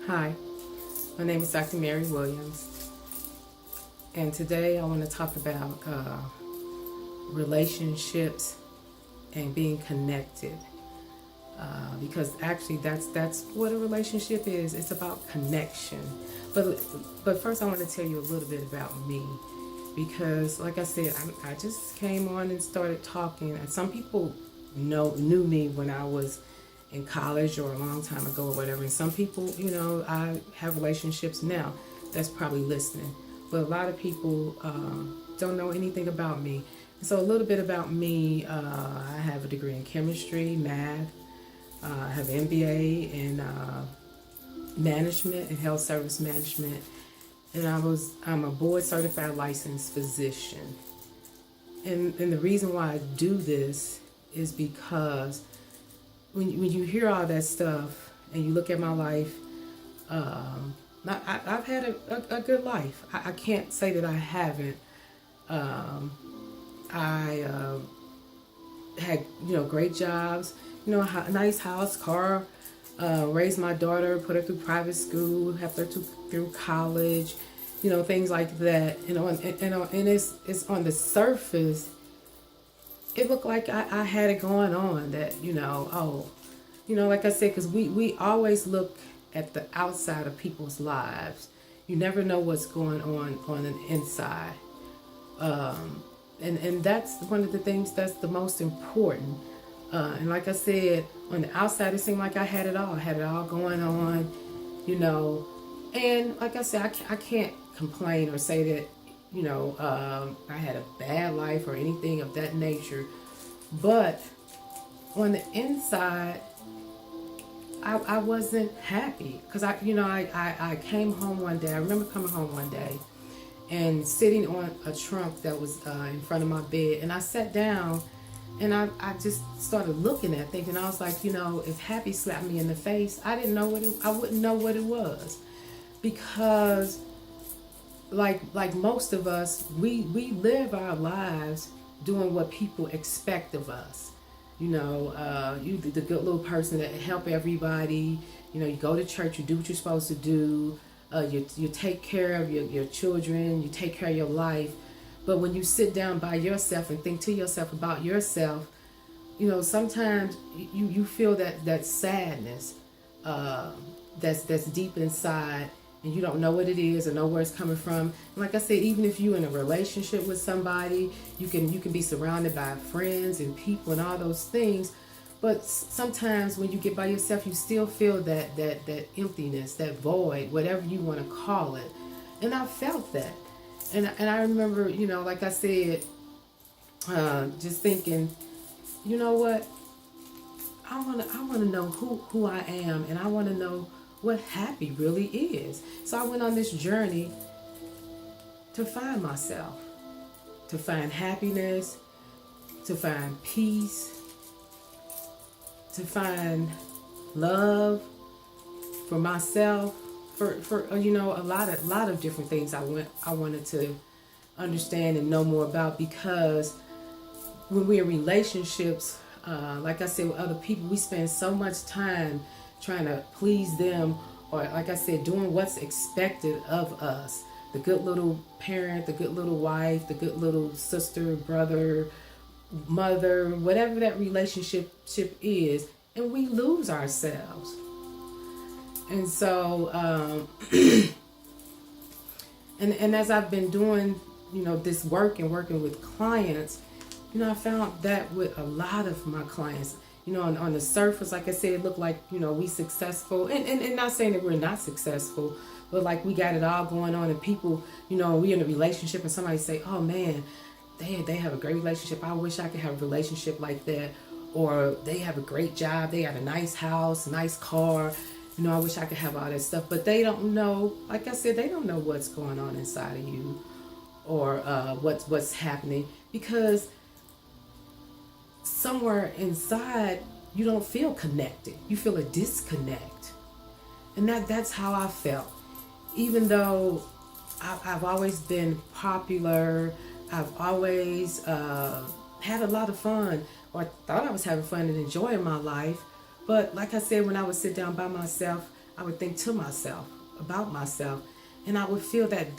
Hi, my name is Dr. Mary Williams, and today I want to talk about relationships and being connected. Because actually, that's what a relationship is. It's about connection. But first, I want to tell you a little bit about me, because like I said, I just came on and started talking, and some people knew me when I was in college or a long time ago or whatever. And some people, I have relationships now that's probably listening. But a lot of people don't know anything about me. So a little bit about me, I have a degree in chemistry, math. I have an MBA in management and health service management. And I'm a board certified licensed physician. And the reason why I do this is because when you hear all that stuff and you look at my life, I've had a good life. I can't say that I haven't. I had great jobs, a nice house, car, raised my daughter, put her through private school, helped her through college, things like that. And it's on the surface. It looked like I had it going on, that, like I said, because we always look at the outside of people's lives. You never know what's going on the inside. And that's one of the things that's the most important. And like I said, on the outside, it seemed like I had it all. I had it all going on, And like I said, I can't complain or say that, I had a bad life or anything of that nature. But on the inside, I wasn't happy, because I came home one day. I remember coming home one day and sitting on a trunk that was in front of my bed, and I sat down and I just started looking at things, and I was like, if Happy slapped me in the face, I wouldn't know what it was, because like most of us, we live our lives doing what people expect of us. You the good little person that help everybody. You go to church, you do what you're supposed to do. You take care of your children, you take care of your life. But when you sit down by yourself and think to yourself about yourself, sometimes you feel that sadness that's deep inside, and you don't know what it is or know where it's coming from. And like I said, even if you're in a relationship with somebody, you can be surrounded by friends and people and all those things. But sometimes when you get by yourself, you still feel that emptiness, that void, whatever you want to call it. And I felt that. And I remember, like I said, just thinking, you know what? I want to know who I am, and I want to know what happy really is. So I went on this journey to find myself, to find happiness, to find peace, to find love for myself, for a lot of different things I wanted to understand and know more about. Because when we're in relationships, like I said, with other people, we spend so much time trying to please them, or like I said, doing what's expected of us. The good little parent, the good little wife, the good little sister, brother, mother, whatever that relationship is, and we lose ourselves. And so, and as I've been doing, this work and working with clients, I found that with a lot of my clients, on the surface, like I said, it looked like, we successful, and not saying that we're not successful, but like we got it all going on, and people, we in a relationship, and somebody say, oh man, they have a great relationship. I wish I could have a relationship like that. Or they have a great job. They got a nice house, nice car. I wish I could have all that stuff. But they don't know, like I said, they don't know what's going on inside of you, or what's happening, because somewhere inside you don't feel connected. You feel a disconnect. And that's how I felt. Even though I've always been popular, I've always had a lot of fun, or thought I was having fun and enjoying my life. But like I said, when I would sit down by myself, I would think to myself about myself, and I would feel that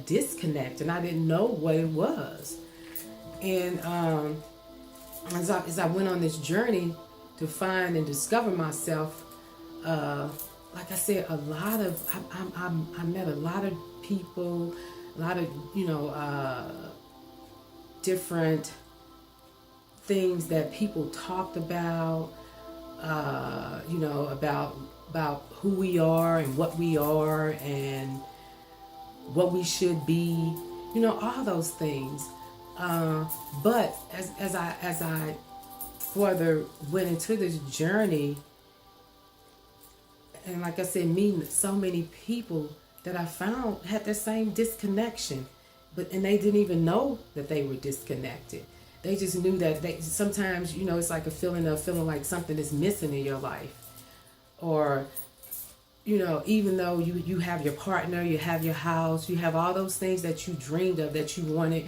disconnect, and I didn't know what it was. And as I went on this journey to find and discover myself, uh, like I said, I met a lot of people, a lot of different things that people talked about, about who we are and what we are and what we should be, all those things. But as I further went into this journey, and like I said, meeting so many people that I found had the same disconnection, and they didn't even know that they were disconnected. They just knew that they sometimes, it's like a feeling like something is missing in your life, or even though you have your partner, you have your house, you have all those things that you dreamed of, that you wanted.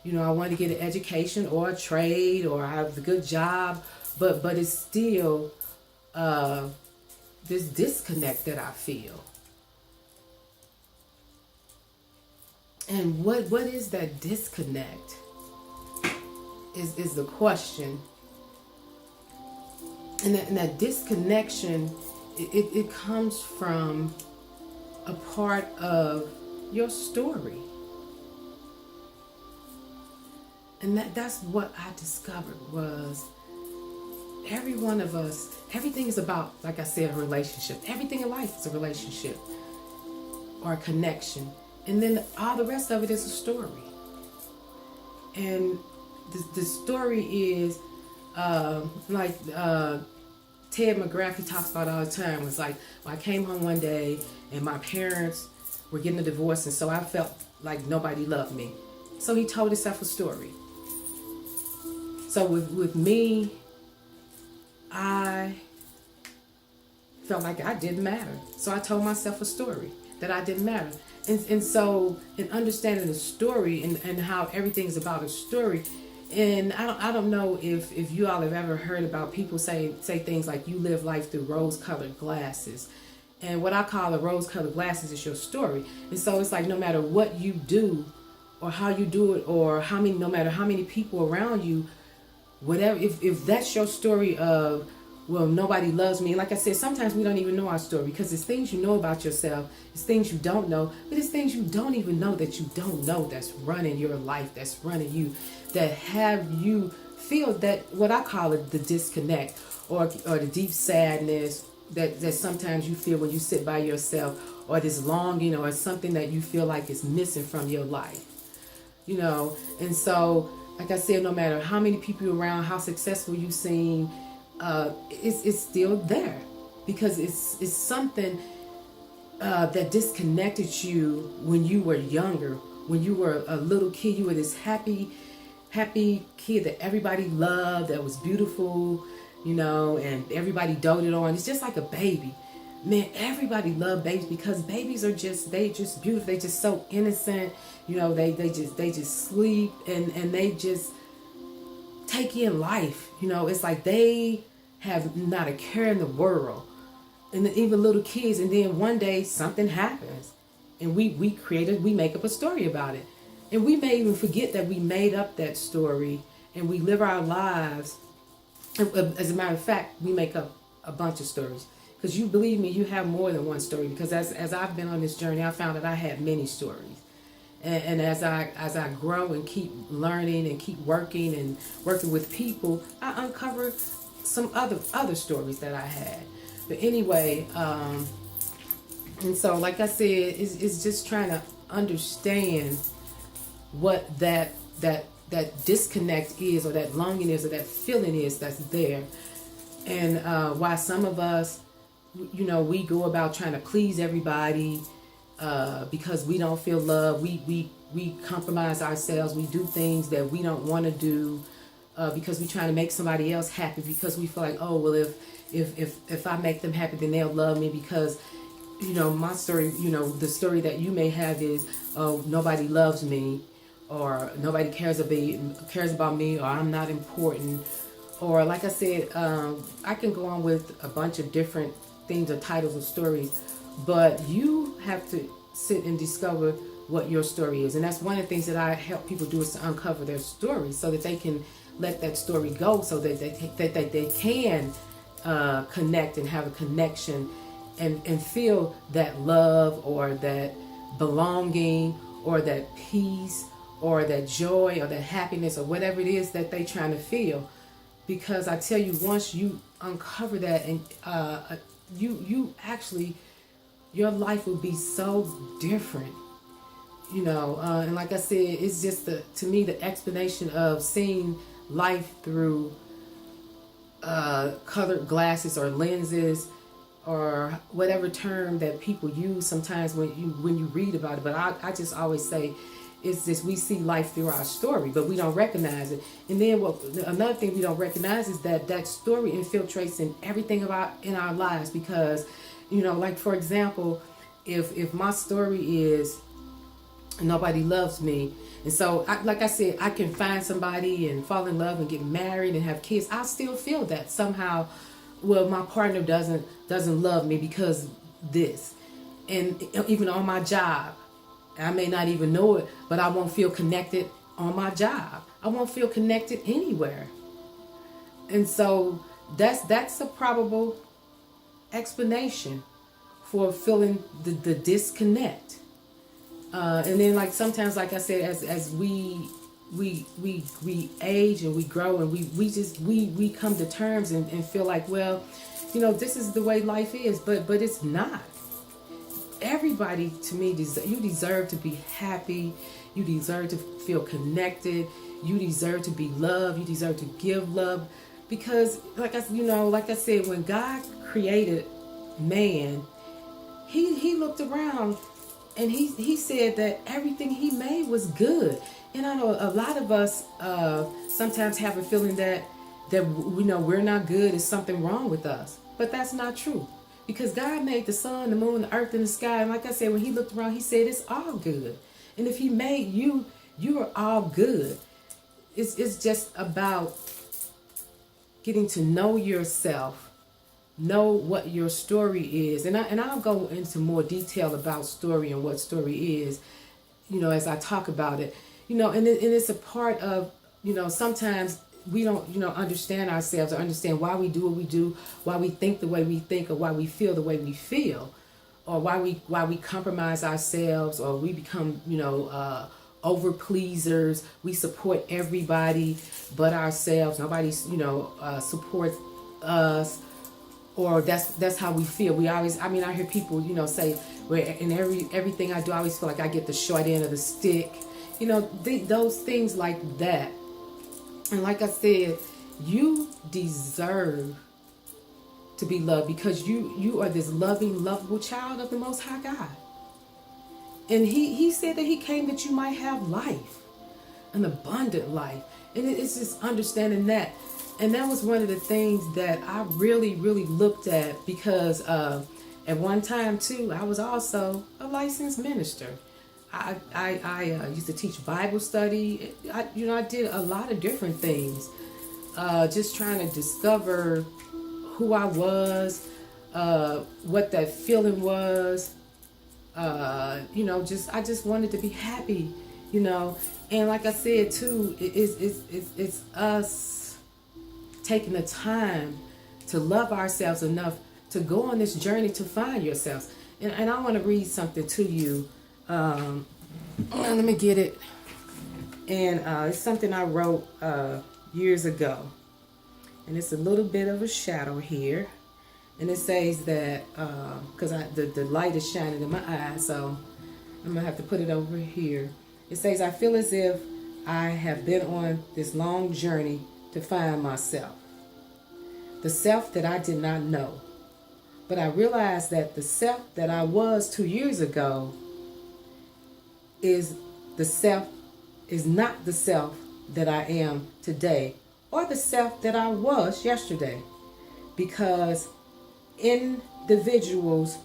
I wanted to get an education or a trade, or I have a good job, but it's still this disconnect that I feel. And what is that disconnect is the question. And that disconnection, it comes from a part of your story. And that's what I discovered was every one of us, everything is about, like I said, a relationship. Everything in life is a relationship or a connection. And then all the rest of it is a story. And the story is like Ted McGrath talks about all the time. It's like, I came home one day and my parents were getting a divorce, and so I felt like nobody loved me. So he told himself a story. So with me, I felt like I didn't matter. So I told myself a story that I didn't matter. And so in understanding the story and how everything's about a story, and I don't know if you all have ever heard about people say things like you live life through rose-colored glasses. And what I call the rose-colored glasses is your story. And so it's like no matter what you do or how you do it, or no matter how many people around you, whatever, if that's your story of, well, nobody loves me. Like I said, sometimes we don't even know our story, because it's things you know about yourself, it's things you don't know, but it's things you don't even know that you don't know that's running your life, that's running you, that have you feel that, what I call it, the disconnect, or the deep sadness that sometimes you feel when you sit by yourself, or this longing, or something that you feel like is missing from your life. And so, like I said, no matter how many people you're around, how successful you seem, it's still there, because it's something that disconnected you when you were younger, when you were a little kid. You were this happy kid that everybody loved, that was beautiful, and everybody doted on. It's just like a baby. Man, everybody loved babies, because babies are just beautiful. They just so innocent. They just sleep and they just take in life. It's like they have not a care in the world. And even little kids, and then one day something happens, and we make up a story about it. And we may even forget that we made up that story, and we live our lives. As a matter of fact, we make up a bunch of stories. Because you believe me, you have more than one story. Because as I've been on this journey, I found that I had many stories. And as I grow and keep learning and keep working with people, I uncover some other stories that I had. But anyway, and so like I said, it's just trying to understand what that disconnect is, or that longing is, or that feeling is that's there, and why some of us, we go about trying to please everybody, because we don't feel love. We compromise ourselves. We do things that we don't want to do, because we're trying to make somebody else happy, because we feel like, oh, well, if I make them happy, then they'll love me. Because my story, the story that you may have is, oh, nobody loves me, or nobody cares about me, or I'm not important. Or like I said, I can go on with a bunch of different themes or titles of stories, but you have to sit and discover what your story is. And that's one of the things that I help people do, is to uncover their story so that they can let that story go, so that they can connect and have a connection and feel that love or that belonging or that peace or that joy or that happiness or whatever it is that they're trying to feel. Because I tell you, once you uncover that, and you actually, your life will be so different, and like I said, it's just to me the explanation of seeing life through colored glasses or lenses, or whatever term that people use sometimes when you read about it. But I just always say, it's just, we see life through our story, but we don't recognize it. And then another thing we don't recognize is that story infiltrates in everything in our lives. Because, like for example, if my story is nobody loves me, and so like I said, I can find somebody and fall in love and get married and have kids, I still feel that somehow, well, my partner doesn't love me because this. And even on my job, I may not even know it, but I won't feel connected on my job. I won't feel connected anywhere. And so that's a probable explanation for feeling the disconnect. And then, like, sometimes, like I said, as we age and we grow, and we come to terms and feel like, well, this is the way life is, but it's not. Everybody, to me, you deserve to be happy. You deserve to feel connected. You deserve to be loved. You deserve to give love, because like I said, when God created man, he looked around and he said that everything he made was good. And I know a lot of us sometimes have a feeling that we're not good, there's something wrong with us, but that's not true. Because God made the sun, the moon, the earth, and the sky. And like I said, when he looked around, he said it's all good. And if he made you, you are all good. It's just about getting to know yourself, know what your story is. And I'll go into more detail about story and what story is, as I talk about it. And it's a part of, sometimes we don't, understand ourselves or understand why we do what we do, why we think the way we think, or why we feel the way we feel, or why we compromise ourselves, or we become, over pleasers. We support everybody but ourselves. Nobody, supports us, or that's how we feel. We always, I hear people, say, where in everything I do, I always feel like I get the short end of the stick. Those things like that. And like I said, you deserve to be loved, because you are this loving, lovable child of the Most High God. And he said that he came that you might have life, an abundant life. And it's just understanding that. And that was one of the things that I really, really looked at, because at one time too, I was also a licensed minister. I used to teach Bible study. I did a lot of different things, just trying to discover who I was, what that feeling was. I just wanted to be happy, And like I said too, it's us taking the time to love ourselves enough to go on this journey to find yourselves. And I want to read something to you. Let me get it. And it's something I wrote years ago. And it's a little bit of a shadow here. And it says that, because the light is shining in my eyes, so I'm going to have to put it over here. It says, I feel as if I have been on this long journey to find myself. The self that I did not know. But I realized that the self that I was 2 years ago is not the self that I am today, or the self that I was yesterday. Because individuals,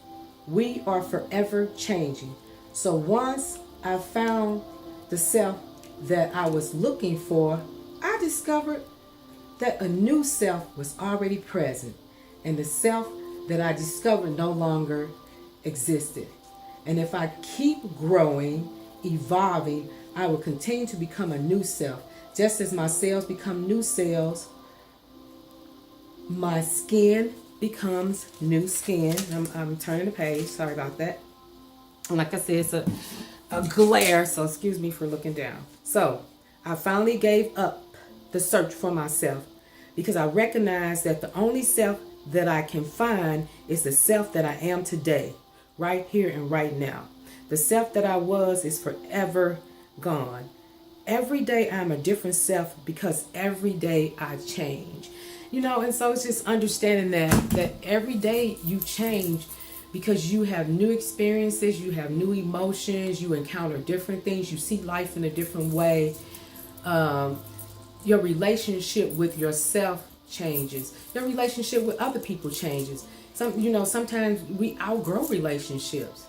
we are forever changing. So once I found the self that I was looking for, I discovered that a new self was already present. And the self that I discovered no longer existed. And if I keep growing, evolving, I will continue to become a new self. Just as my cells become new cells, my skin becomes new skin. I'm turning the page. Sorry about that. And like I said, it's a glare, so excuse me for looking down. So I finally gave up the search for myself because I recognized that the only self that I can find is the self that I am today, right here and right now. The self that I was is forever gone. Every day I'm a different self because every day I change. And so it's just understanding that every day you change because you have new experiences, you have new emotions, you encounter different things, you see life in a different way. Your relationship with yourself changes. Your relationship with other people changes. Sometimes we outgrow relationships,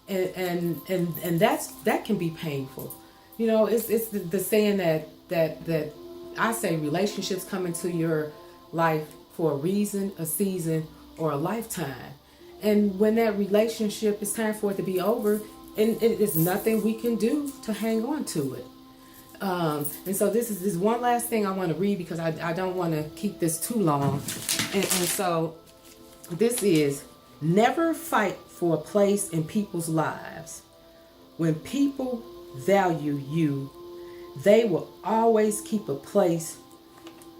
and that can be painful. It's the saying that I say relationships come into your life for a reason, a season, or a lifetime. And when that relationship is time for it to be over, and it is nothing we can do to hang on to it. And so this is one last thing I want to read because I don't want to keep this too long. And so this is: never fight for a place in people's lives. When people value you, they will always keep a place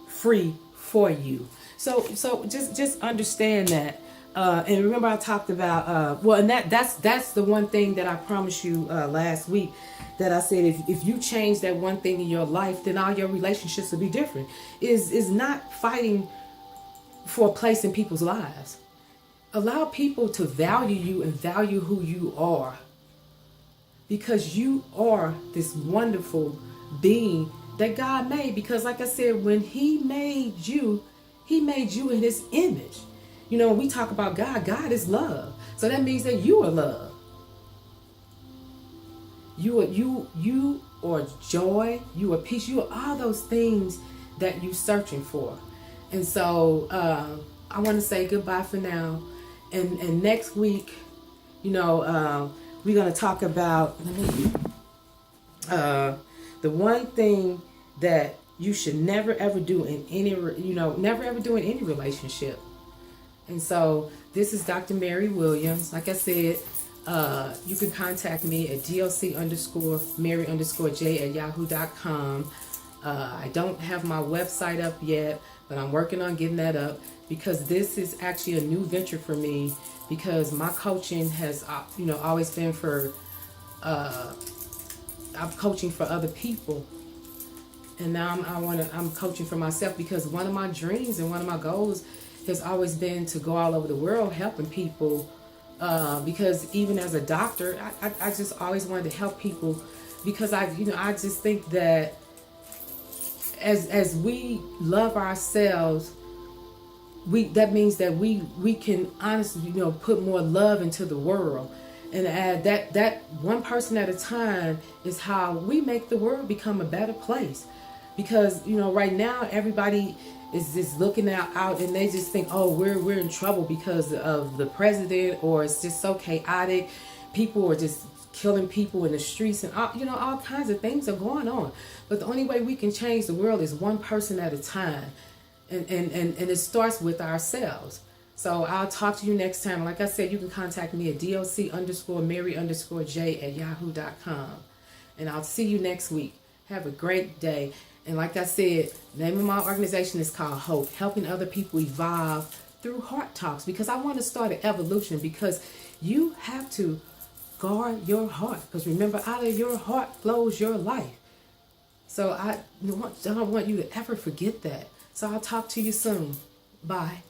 free for you. So just understand that. And remember I talked about and that's the one thing that I promised you last week, that I said if you change that one thing in your life, then all your relationships will be different. Is not fighting for a place in people's lives. Allow people to value you and value who you are, because you are this wonderful being that God made. Because like I said, when he made you in his image. When we talk about God is love. So that means that you are love. You are joy, you are peace, you are all those things that you're searching for. And so I want to say goodbye for now. And next week, we're going to talk about the one thing that you should never ever do in any relationship. And so this is Dr. Mary Williams. Like I said, you can contact me at DLC_Mary_J@yahoo.com. I don't have my website up yet, but I'm working on getting that up, because this is actually a new venture for me, because my coaching has, always been for, I'm coaching for other people. And now I'm coaching for myself, because one of my dreams and one of my goals has always been to go all over the world helping people. Because even as a doctor, I just always wanted to help people, because I just think that as we love ourselves, that means that we can honestly, put more love into the world. And that one person at a time is how we make the world become a better place. Because, right now everybody is just looking out and they just think, oh, we're in trouble because of the president, or it's just so chaotic. People are just killing people in the streets, and all kinds of things are going on. But the only way we can change the world is one person at a time. And it starts with ourselves. So I'll talk to you next time. Like I said, you can contact me at DLC_Mary_J@yahoo.com. And I'll see you next week. Have a great day. And like I said, the name of my organization is called HOPE, helping other people evolve through heart talks, because I want to start an evolution, because you have to guard your heart. Because remember, out of your heart flows your life. So I don't want you to ever forget that. So I'll talk to you soon. Bye.